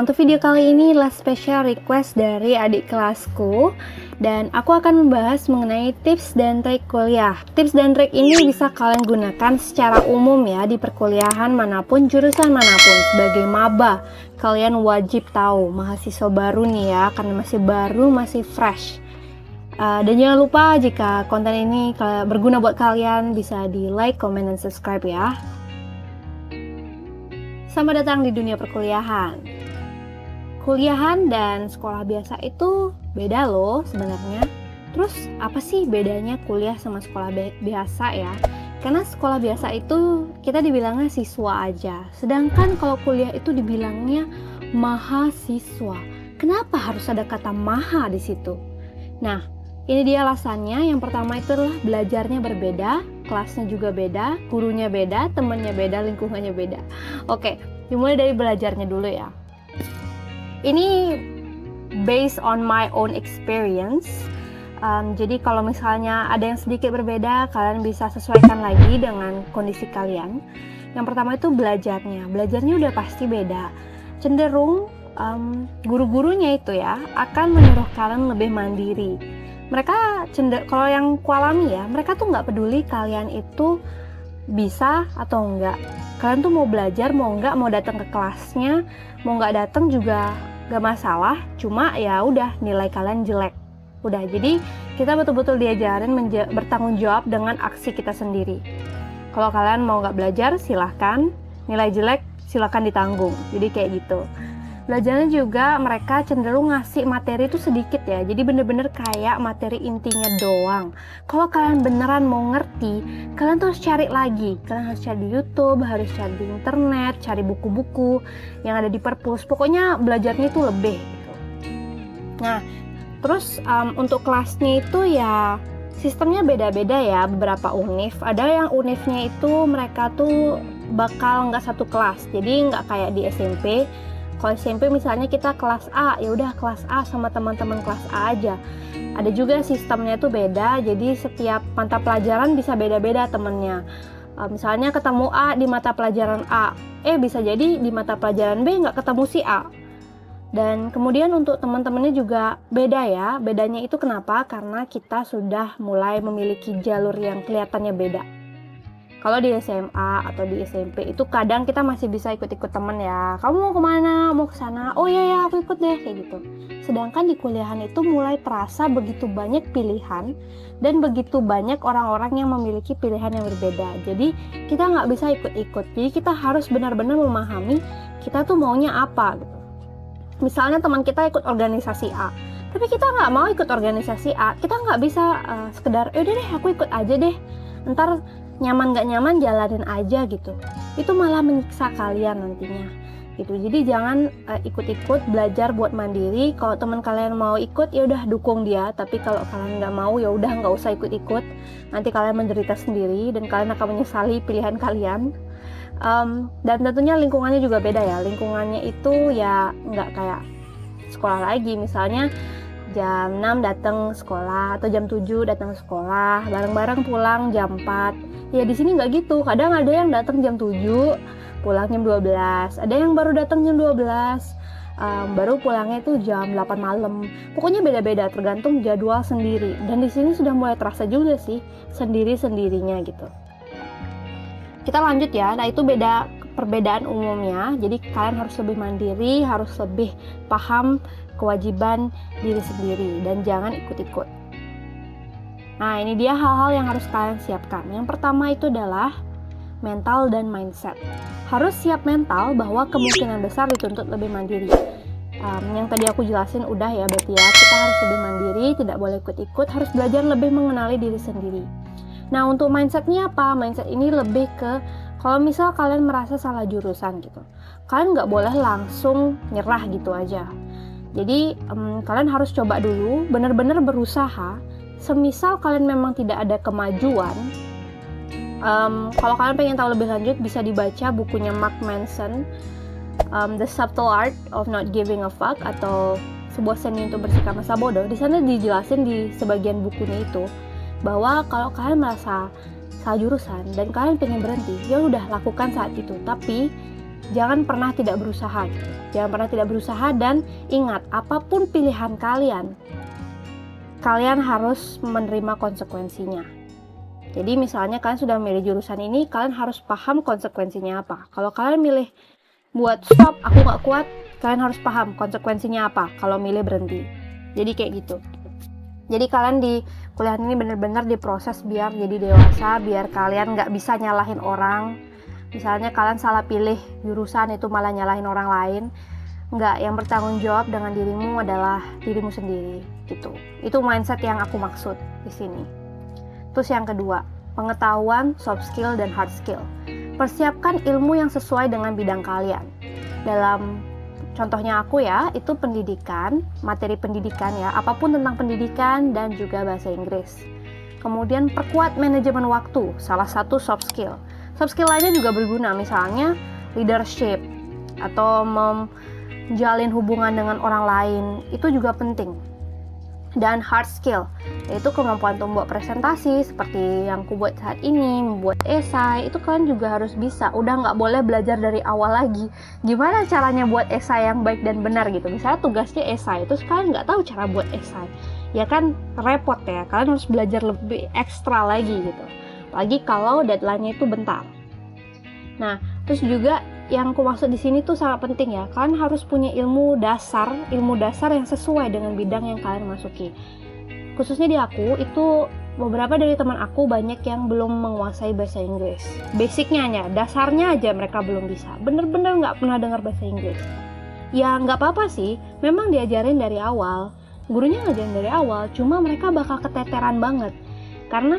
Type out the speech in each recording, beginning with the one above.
Nah, untuk video kali ini adalah special request dari adik kelasku dan aku akan membahas mengenai tips dan trik kuliah. Tips dan trik ini bisa kalian gunakan secara umum ya di perkuliahan manapun, jurusan manapun. Sebagai maba, kalian wajib tahu, mahasiswa baru nih ya, karena masih baru, masih fresh. Dan jangan lupa jika konten ini berguna buat kalian, bisa di like, comment, dan subscribe ya. Selamat datang di dunia perkuliahan. Kuliahan dan sekolah biasa itu beda loh sebenarnya. Terus apa sih bedanya kuliah sama sekolah biasa ya? Karena sekolah biasa itu kita dibilangnya siswa aja. Sedangkan kalau kuliah itu dibilangnya mahasiswa. Kenapa harus ada kata maha di situ? Nah, ini dia alasannya. Yang pertama itu adalah belajarnya berbeda, kelasnya juga beda, gurunya beda, temannya beda, lingkungannya beda. Oke, dimulai dari belajarnya dulu ya. Ini based on my own experience. Jadi kalau misalnya ada yang sedikit berbeda, kalian bisa sesuaikan lagi dengan kondisi kalian. Yang pertama itu belajarnya. Belajarnya udah pasti beda. Cenderung guru-gurunya itu ya akan menyuruh kalian lebih mandiri. Mereka kalau yang kualami ya, mereka tuh nggak peduli kalian itu bisa atau enggak. Kalian tuh mau belajar, mau enggak, mau datang ke kelasnya, mau nggak datang juga gak masalah. Cuma ya udah, nilai kalian jelek. Udah, jadi kita betul-betul diajarin bertanggung jawab dengan aksi kita sendiri. Kalau kalian mau nggak belajar, silahkan. Nilai jelek, silahkan ditanggung. Jadi kayak gitu. Belajarnya juga mereka cenderung ngasih materi itu sedikit ya. Jadi bener-bener kayak materi intinya doang. Kalau kalian beneran mau ngerti, kalian tuh harus cari lagi. Kalian harus cari di YouTube, harus cari di internet, cari buku-buku yang ada di perpus. Pokoknya belajarnya itu lebih gitu. Nah, terus untuk kelasnya itu ya sistemnya beda-beda ya. Beberapa univ. Ada yang univnya itu mereka tuh bakal nggak satu kelas. Jadi nggak kayak di SMP. Kalau SMP misalnya kita kelas A, ya udah kelas A sama teman-teman kelas A aja. Ada juga sistemnya itu beda, jadi setiap mata pelajaran bisa beda-beda temennya. Misalnya ketemu A di mata pelajaran A, bisa jadi di mata pelajaran B nggak ketemu si A. Dan kemudian untuk teman-temannya juga beda ya. Bedanya itu kenapa? Karena kita sudah mulai memiliki jalur yang kelihatannya beda. Kalau di SMA atau di SMP itu kadang kita masih bisa ikut-ikut temen ya. Kamu mau kemana? Mau ke sana? Oh iya ya, aku ikut deh, kayak gitu. Sedangkan di kuliahan itu mulai terasa begitu banyak pilihan dan begitu banyak orang-orang yang memiliki pilihan yang berbeda. Jadi kita nggak bisa ikut-ikut. Jadi kita harus benar-benar memahami kita tuh maunya apa gitu. Misalnya teman kita ikut organisasi A, tapi kita nggak mau ikut organisasi A. Kita nggak bisa sekedar, udah deh aku ikut aja deh. Ntar nyaman gak nyaman jalanin aja gitu. Itu malah menyiksa kalian nantinya gitu. Jadi jangan ikut-ikut, belajar buat mandiri. Kalau teman kalian mau ikut ya udah dukung dia, tapi kalau kalian nggak mau ya udah nggak usah ikut-ikut. Nanti kalian menderita sendiri dan kalian akan menyesali pilihan kalian. Dan tentunya lingkungannya juga beda ya. Lingkungannya itu ya nggak kayak sekolah lagi. Misalnya jam 6 datang sekolah atau jam 7 datang sekolah, bareng-bareng pulang jam 4. Ya di sini nggak gitu. Kadang ada yang datang jam 7, pulang jam 12. Ada yang baru datang jam 12, baru pulangnya itu jam 8 malam. Pokoknya beda-beda tergantung jadwal sendiri. Dan di sini sudah mulai terasa juga sih sendiri-sendirinya gitu. Kita lanjut ya. Nah, itu perbedaan umumnya. Jadi kalian harus lebih mandiri, harus lebih paham kewajiban diri sendiri dan jangan ikut-ikut. Nah, ini dia hal-hal yang harus kalian siapkan. Yang pertama itu adalah mental dan mindset. Harus siap mental bahwa kemungkinan besar dituntut lebih mandiri. Yang tadi aku jelasin udah ya, berarti ya kita harus lebih mandiri, tidak boleh ikut-ikut, harus belajar lebih mengenali diri sendiri. Nah, untuk mindsetnya apa? Mindset ini lebih ke kalau misal kalian merasa salah jurusan gitu, kalian nggak boleh langsung nyerah gitu aja. Jadi kalian harus coba dulu, benar-benar berusaha. Semisal kalian memang tidak ada kemajuan, kalau kalian pengen tahu lebih lanjut bisa dibaca bukunya Mark Manson, The Subtle Art of Not Giving a Fuck, atau sebuah seni untuk bersikap masa bodoh. Di sana dijelasin di sebagian bukunya itu bahwa kalau kalian merasa salah jurusan dan kalian pengen berhenti, ya udah lakukan saat itu. Tapi jangan pernah tidak berusaha gitu. Jangan pernah tidak berusaha, dan ingat, apapun pilihan kalian, kalian harus menerima konsekuensinya. Jadi misalnya kalian sudah milih jurusan ini, kalian harus paham konsekuensinya apa. Kalau kalian milih buat stop, aku nggak kuat, kalian harus paham konsekuensinya apa kalau milih berhenti. Jadi kayak gitu. Jadi kalian di kuliah ini benar-benar diproses biar jadi dewasa, biar kalian nggak bisa nyalahin orang. Misalnya kalian salah pilih jurusan itu malah nyalahin orang lain. Nggak, yang bertanggung jawab dengan dirimu adalah dirimu sendiri gitu. Itu mindset yang aku maksud di sini. Terus yang kedua, pengetahuan, soft skill, dan hard skill. Persiapkan ilmu yang sesuai dengan bidang kalian. Dalam contohnya aku ya, itu pendidikan, materi pendidikan ya, apapun tentang pendidikan dan juga bahasa Inggris. Kemudian perkuat manajemen waktu, salah satu soft skill. Soft skill lainnya juga berguna, misalnya leadership atau menjalin hubungan dengan orang lain, itu juga penting. Dan hard skill, yaitu kemampuan untuk membuat presentasi seperti yang aku buat saat ini, membuat esai, itu kalian juga harus bisa. Udah nggak boleh belajar dari awal lagi. Gimana caranya buat esai yang baik dan benar gitu. Misalnya tugasnya esai, terus kalian nggak tahu cara buat esai, ya kan repot ya. Kalian harus belajar lebih ekstra lagi gitu. Apalagi kalau deadline-nya itu bentar. Nah, terus juga yang aku maksud di sini tuh sangat penting ya. Kalian harus punya ilmu dasar yang sesuai dengan bidang yang kalian masuki. Khususnya di aku, itu beberapa dari teman aku banyak yang belum menguasai bahasa Inggris. Basicnya aja, dasarnya aja mereka belum bisa. Bener-bener nggak pernah dengar bahasa Inggris. Ya nggak apa-apa sih, memang diajarin dari awal. Gurunya ngajarin dari awal, cuma mereka bakal keteteran banget. Karena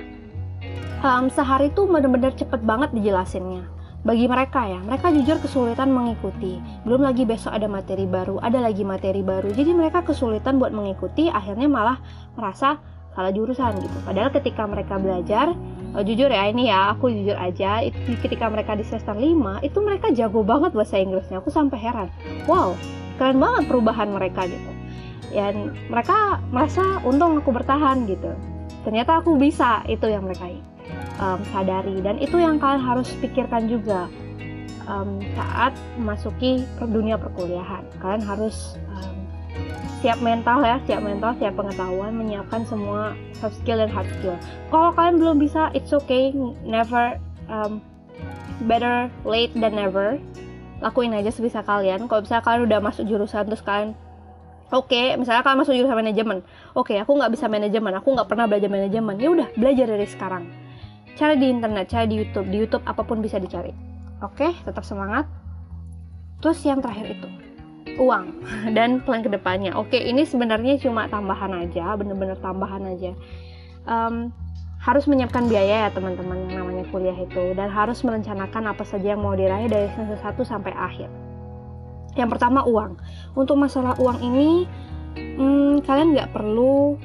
sehari tuh bener-bener cepet banget dijelasinnya. Bagi mereka ya, mereka jujur kesulitan mengikuti. Belum lagi besok ada materi baru, ada lagi materi baru. Jadi mereka kesulitan buat mengikuti, akhirnya malah merasa salah jurusan gitu. Padahal ketika mereka belajar, jujur ya, ini ya, aku jujur aja, ketika mereka di semester 5, itu mereka jago banget bahasa Inggrisnya. Aku sampai heran. Wow, keren banget perubahan mereka gitu. Dan mereka merasa untung aku bertahan gitu. Ternyata aku bisa, itu yang mereka sadari, dan itu yang kalian harus pikirkan juga saat memasuki dunia perkuliahan. Kalian harus siap mental, siap pengetahuan, menyiapkan semua soft skill dan hard skill. Kalau kalian belum bisa, it's okay, never better late than never. Lakuin aja sebisa kalian. Kalau misalnya kalian udah masuk jurusan terus kalian misalnya kalian masuk jurusan manajemen, aku nggak bisa manajemen, aku nggak pernah belajar manajemen, ya udah, belajar dari sekarang. Cari di internet, cari di YouTube apapun bisa dicari. Tetap semangat. Terus yang terakhir itu uang dan plan kedepannya. Ini sebenarnya cuma tambahan aja, bener-bener tambahan aja. Harus menyiapkan biaya ya teman-teman, yang namanya kuliah itu, dan harus merencanakan apa saja yang mau diraih dari semester 1 sampai akhir. Yang pertama, uang. Untuk masalah uang ini, kalian nggak perlu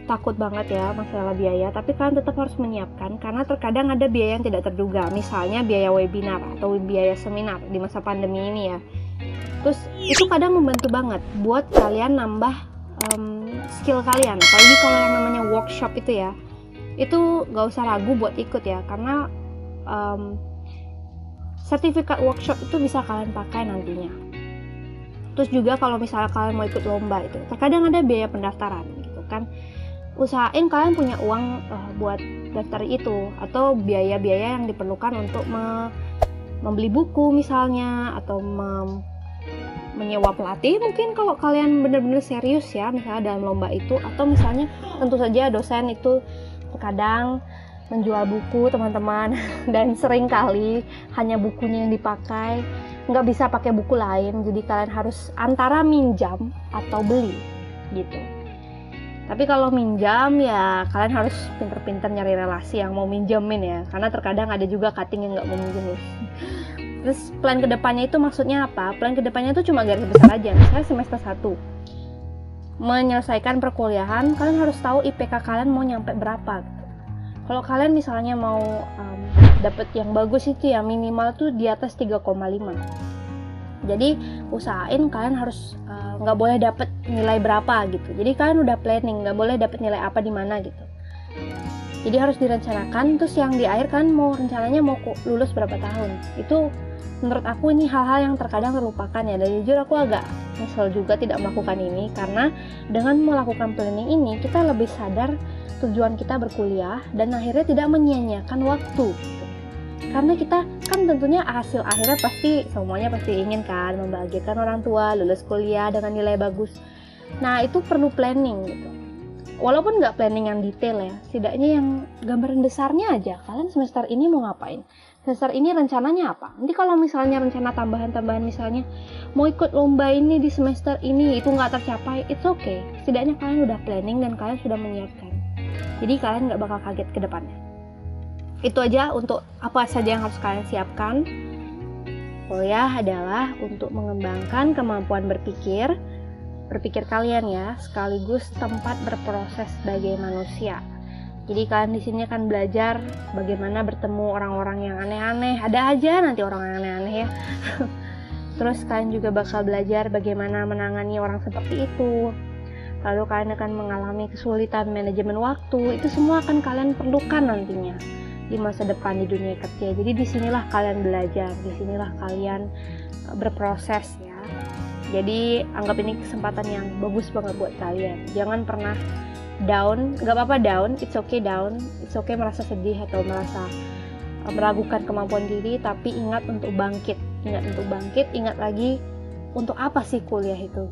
takut banget ya masalah biaya, tapi kalian tetap harus menyiapkan, karena terkadang ada biaya yang tidak terduga, misalnya biaya webinar atau biaya seminar di masa pandemi ini ya. Terus itu kadang membantu banget buat kalian nambah skill kalian, apalagi kalau yang namanya workshop itu ya, itu gak usah ragu buat ikut ya, karena sertifikat workshop itu bisa kalian pakai nantinya. Terus juga kalau misalnya kalian mau ikut lomba itu, terkadang ada biaya pendaftaran gitu kan. Usahain kalian punya uang buat daftar itu, atau biaya-biaya yang diperlukan untuk membeli buku misalnya, atau menyewa pelatih mungkin kalau kalian benar-benar serius ya, misalnya dalam lomba itu. Atau misalnya tentu saja dosen itu terkadang menjual buku teman-teman dan sering kali hanya bukunya yang dipakai, nggak bisa pakai buku lain, jadi kalian harus antara minjam atau beli gitu. Tapi kalau minjam ya kalian harus pinter-pinter nyari relasi yang mau minjemin ya, karena terkadang ada juga cutting yang nggak mau minjemin. Terus plan kedepannya itu maksudnya apa? Plan kedepannya itu cuma garis besar aja. Misalnya semester 1 menyelesaikan perkuliahan, kalian harus tahu IPK kalian mau nyampe berapa gitu. Kalau kalian misalnya mau dapet yang bagus itu ya minimal tuh di atas 3,5. Jadi usahain kalian harus nggak boleh dapet nilai berapa gitu. Jadi kalian udah planning, nggak boleh dapet nilai apa di mana gitu. Jadi harus direncanakan. Terus yang di akhir kan rencananya mau lulus berapa tahun. Itu menurut aku ini hal-hal yang terkadang terlupakan ya, dan jujur aku agak nyesel juga tidak melakukan ini, karena dengan melakukan planning ini kita lebih sadar tujuan kita berkuliah dan akhirnya tidak menyia-nyiakan waktu. Karena kita kan tentunya hasil akhirnya semuanya pasti ingin kan membahagiakan orang tua, lulus kuliah dengan nilai bagus. Nah itu perlu planning gitu. Walaupun nggak planning yang detail ya, setidaknya yang gambaran besarnya aja. Kalian semester ini mau ngapain? Semester ini rencananya apa? Nanti kalau misalnya rencana tambahan-tambahan, misalnya mau ikut lomba ini di semester ini, itu nggak tercapai, it's okay. Setidaknya kalian udah planning dan kalian sudah menyiapkan. Jadi kalian nggak bakal kaget ke depannya. Itu aja untuk apa saja yang harus kalian siapkan. Kuliah adalah untuk mengembangkan kemampuan berpikir kalian ya, sekaligus tempat berproses sebagai manusia. Jadi kalian di sini akan belajar bagaimana bertemu orang-orang yang aneh-aneh. Ada aja nanti orang yang aneh-aneh ya. Terus kalian juga bakal belajar bagaimana menangani orang seperti itu. Lalu kalian akan mengalami kesulitan manajemen waktu. Itu semua akan kalian perlukan nantinya di masa depan di dunia kerja. Jadi disinilah kalian belajar, disinilah kalian berproses ya. Jadi anggap ini kesempatan yang bagus banget buat kalian. Jangan pernah down, gak apa-apa down, it's okay merasa sedih atau merasa meragukan kemampuan diri, tapi ingat untuk bangkit, ingat lagi untuk apa sih kuliah itu.